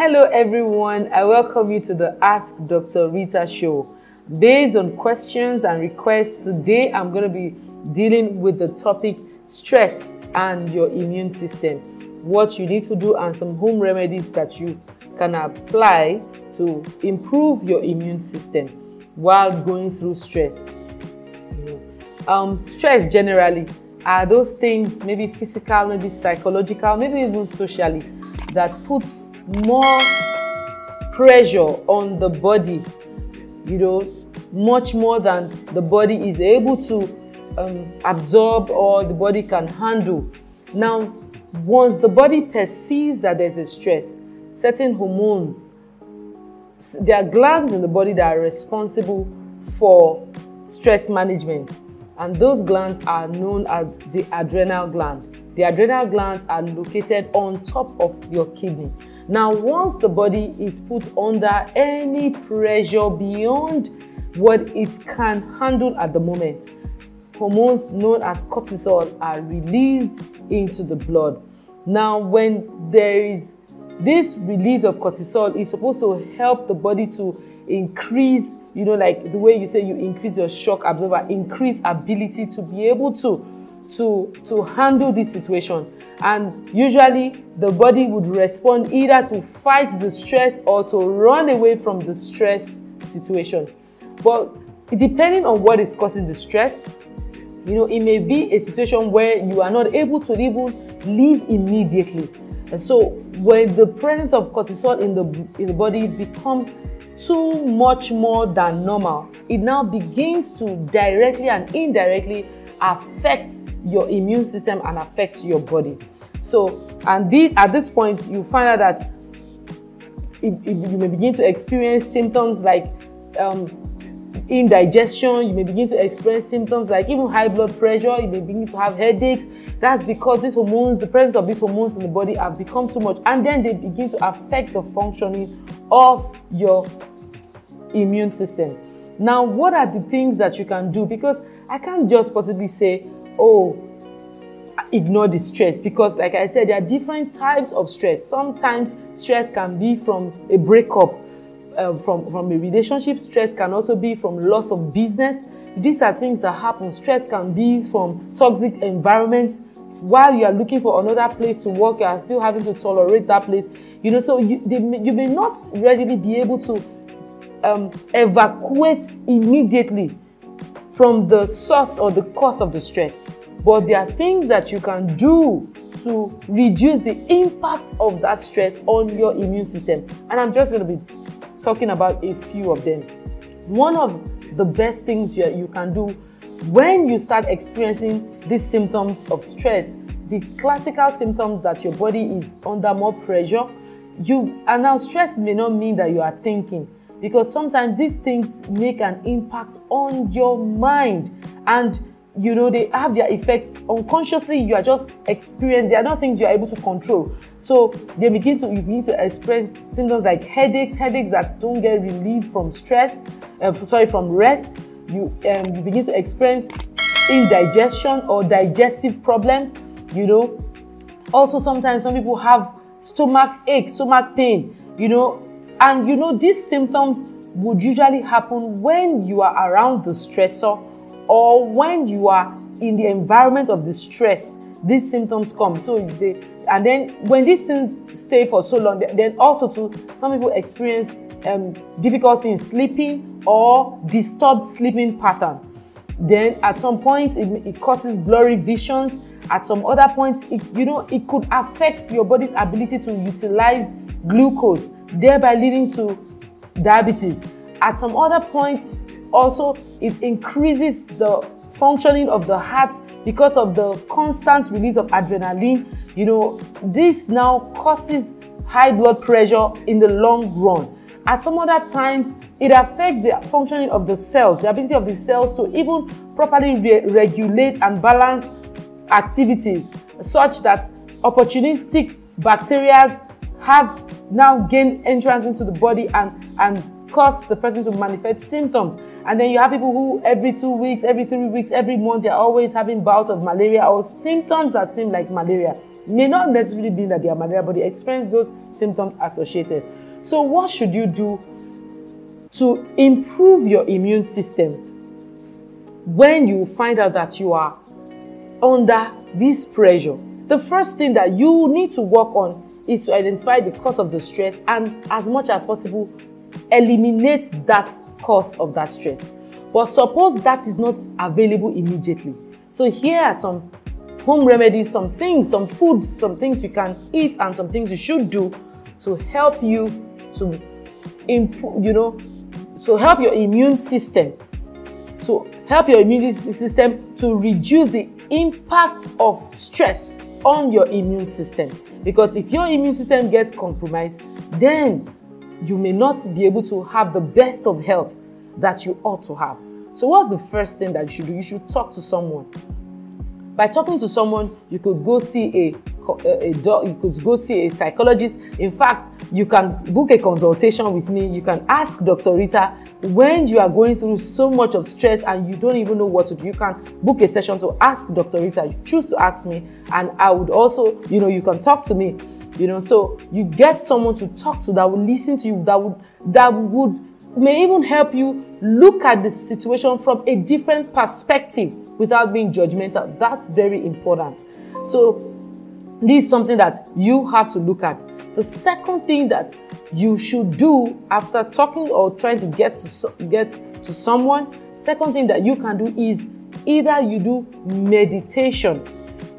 Hello everyone, I welcome you to the Ask Dr. Rita show. Based on questions and requests, today I'm going to be dealing with the topic stress and your immune system. What you need to do and some home remedies that you can apply to improve your immune system while going through stress. Stress generally are those things, maybe physical, maybe psychological, maybe even socially, that puts more pressure on the body, much more than the body is able to absorb or the body can handle. Now, once the body perceives that there's a stress, certain hormones, there are glands in the body that are responsible for stress management, and those glands are known as the adrenal gland. The adrenal glands are located on top of your kidney. Now, once the body is put under any pressure beyond what it can handle at the moment, hormones known as cortisol are released into the blood. Now, when there is this release of cortisol, is supposed to help the body to increase, like the way you say you increase your shock absorber, increase ability to be able to handle this situation. And usually the body would respond either to fight the stress or to run away from the stress situation. But depending on what is causing the stress, it may be a situation where you are not able to even live immediately. And so when the presence of cortisol in the body becomes too much more than normal, it now begins to directly and indirectly affect your immune system and affect your body. So, at this point, you find out that you may begin to experience symptoms like indigestion. You may begin to experience symptoms like even high blood pressure. You may begin to have headaches. That's because these hormones, the presence of these hormones in the body have become too much, and then they begin to affect the functioning of your immune system. Now, what are the things that you can do? Because I can't just possibly say, ignore the stress, because like I said, there are different types of stress. Sometimes stress can be from a breakup, from a relationship. Stress can also be from loss of business. These are things that happen. Stress can be from toxic environments. While you are looking for another place to work, you are still having to tolerate that place. So you may not readily be able to evacuate immediately from the source or the cause of the stress. But there are things that you can do to reduce the impact of that stress on your immune system. And I'm just going to be talking about a few of them. One of the best things you can do when you start experiencing these symptoms of stress, the classical symptoms that your body is under more pressure, and now stress may not mean that you are thinking, because sometimes these things make an impact on your mind, and they have their effect unconsciously. You are just experiencing. They are not things you are able to control. So you begin to experience symptoms like headaches that don't get relief from from rest. You begin to experience indigestion or digestive problems. Also sometimes some people have stomach ache, stomach pain. And these symptoms would usually happen when you are around the stressor, or when you are in the environment of the stress. These symptoms come. And then when these things stay for so long, then also some people experience difficulty in sleeping or disturbed sleeping pattern. Then at some point it causes blurry visions. At some other points, it could affect your body's ability to utilize glucose, thereby leading to diabetes. At some other points, also, it increases the functioning of the heart because of the constant release of adrenaline. This now causes high blood pressure in the long run. At some other times, it affects the functioning of the cells, the ability of the cells to even properly regulate and balance activities, such that opportunistic bacteria have now gained entrance into the body and cause the person to manifest symptoms. And then you have people who every 2 weeks, every 3 weeks, every month, they're always having bouts of malaria or symptoms that seem like malaria. may not necessarily be that they are malaria, but they experience those symptoms associated. So what should you do to improve your immune system when you find out that you are under this pressure? The first thing that you need to work on is to identify the cause of the stress and, as much as possible, eliminate that cause of that stress. But suppose that is not available immediately. So here are some home remedies, some things, some food, some things you can eat and some things you should do to help you to improve, to help your immune system, to reduce the impact of stress on your immune system. Because if your immune system gets compromised, then you may not be able to have the best of health that you ought to have. So what's the first thing that you should do? You should talk to someone. By talking to someone, you could go see you could go see a psychologist. In fact, you can book a consultation with me. You can ask Dr. Rita when you are going through so much of stress and you don't even know what to do. You can book a session to ask Dr. Rita. You choose to ask me, and I would also, you can talk to me. So you get someone to talk to that will listen to you, that would may even help you look at the situation from a different perspective without being judgmental. That's very important. So this is something that you have to look at. The second thing that you should do after talking or trying to get to someone, second thing that you can do is either you do meditation.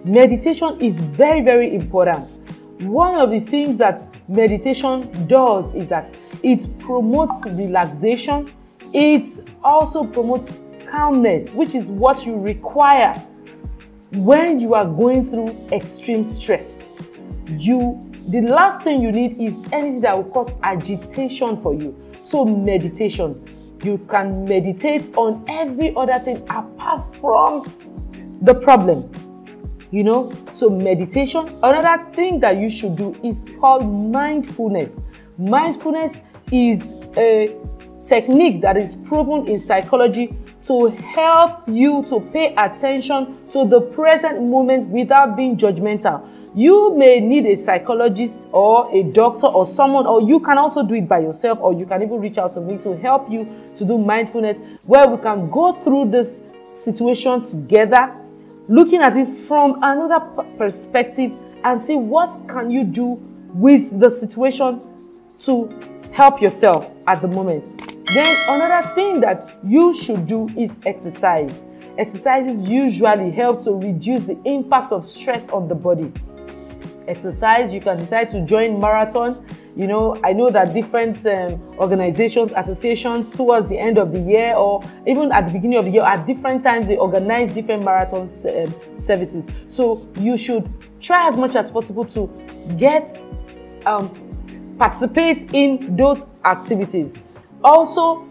Meditation is very, very important. One of the things that meditation does is that it promotes relaxation. It also promotes calmness, which is what you require when you are going through extreme stress. The last thing you need is anything that will cause agitation for you. So meditation. You can meditate on every other thing apart from the problem. So meditation. Another thing that you should do is called mindfulness. Mindfulness is a technique that is proven in psychology to help you to pay attention to the present moment without being judgmental. You may need a psychologist or a doctor or someone, or you can also do it by yourself, or you can even reach out to me to help you to do mindfulness, where we can go through this situation together, looking at it from another perspective and see what can you do with the situation to help yourself at the moment. Then another thing that you should do is exercise. Exercises usually help to reduce the impact of stress on the body. Exercise, you can decide to join marathon. I know that different organizations, associations towards the end of the year or even at the beginning of the year, at different times, they organize different marathon services. So you should try as much as possible to participate in those activities. Also,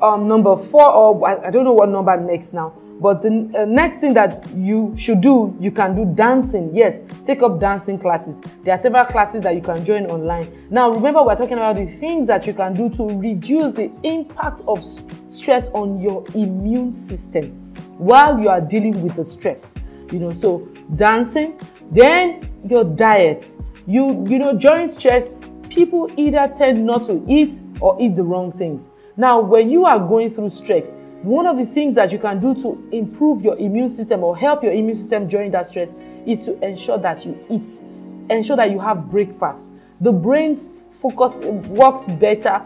number 4, or I don't know what number next now, but the next thing that you should do, you can do dancing. Yes, take up dancing classes. There are several classes that you can join online. Now, remember, we're talking about the things that you can do to reduce the impact of stress on your immune system while you are dealing with the stress. So dancing, then your diet. During stress, people either tend not to eat or eat the wrong things. Now, when you are going through stress, one of the things that you can do to improve your immune system or help your immune system during that stress is to ensure that you eat. Ensure that you have breakfast. The brain works better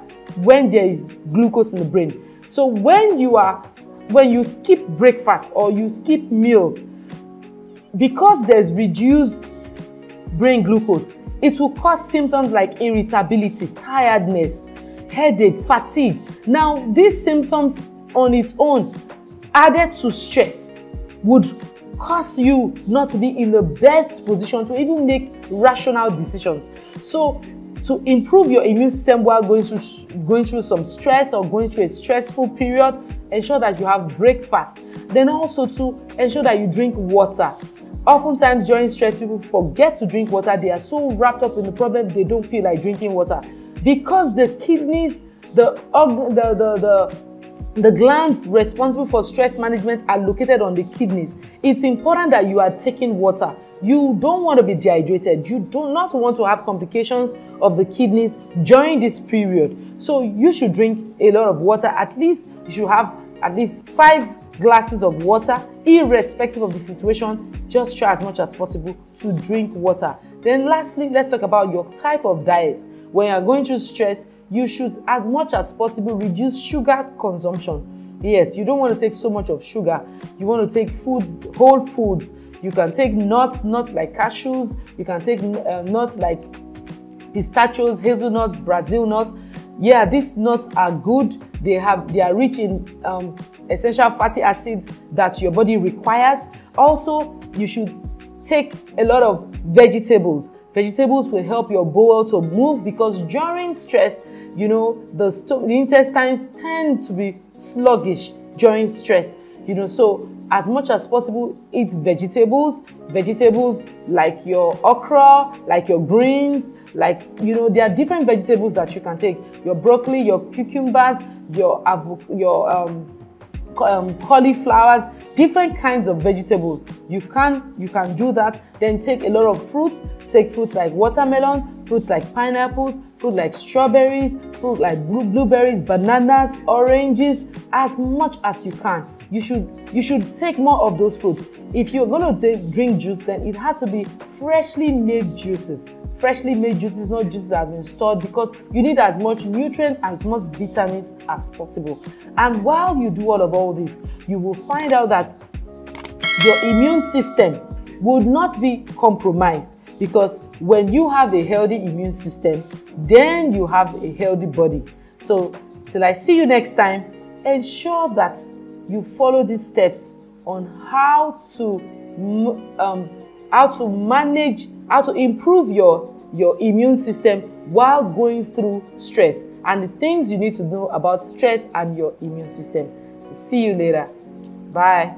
when there is glucose in the brain. So when you skip breakfast or you skip meals, because there's reduced brain glucose, it will cause symptoms like irritability, tiredness, headache, fatigue. Now, these symptoms on its own, added to stress, would cause you not to be in the best position to even make rational decisions. So, to improve your immune system while going through some stress or going through a stressful period, ensure that you have breakfast. Then also to ensure that you drink water. Oftentimes during stress, people forget to drink water. They are so wrapped up in the problem, they don't feel like drinking water. Because the kidneys, the The glands responsible for stress management are located on the kidneys. It's important that you are taking water. You don't want to be dehydrated. You do not want to have complications of the kidneys during this period. So you should drink a lot of water. At least you should have at least 5 glasses of water, irrespective of the situation. Just try as much as possible to drink water. Then lastly, let's talk about your type of diet. When you're going through stress, you should, as much as possible, reduce sugar consumption. Yes, you don't want to take so much of sugar. You want to take foods, whole foods. You can take nuts like cashews. You can take nuts like pistachios, hazelnuts, Brazil nuts. Yeah, these nuts are good. They are rich in essential fatty acids that your body requires. Also, you should take a lot of vegetables. Vegetables will help your bowel to move, because during stress, you know, the intestines tend to be sluggish during stress. You know, so as much as possible, eat vegetables. Vegetables like your okra, like your greens, like, you know, there are different vegetables that you can take. Your broccoli, your cucumbers, your cauliflowers, different kinds of vegetables. You can do that. Then take a lot of fruits. Take fruits like watermelon, fruits like pineapples, fruit like strawberries, fruit like blueberries, bananas, oranges, as much as you can. You should take more of those fruits. If you're going to drink juice, then it has to be freshly made juices. Freshly made juices, not juices that have been stored, because you need as much nutrients and as much vitamins as possible. And while you do all this, you will find out that your immune system would not be compromised, because when you have a healthy immune system, then you have a healthy body. So till I see you next time, ensure that you follow these steps on how to manage, how to improve your immune system while going through stress, and the things you need to know about stress and your immune system. So see you later. Bye.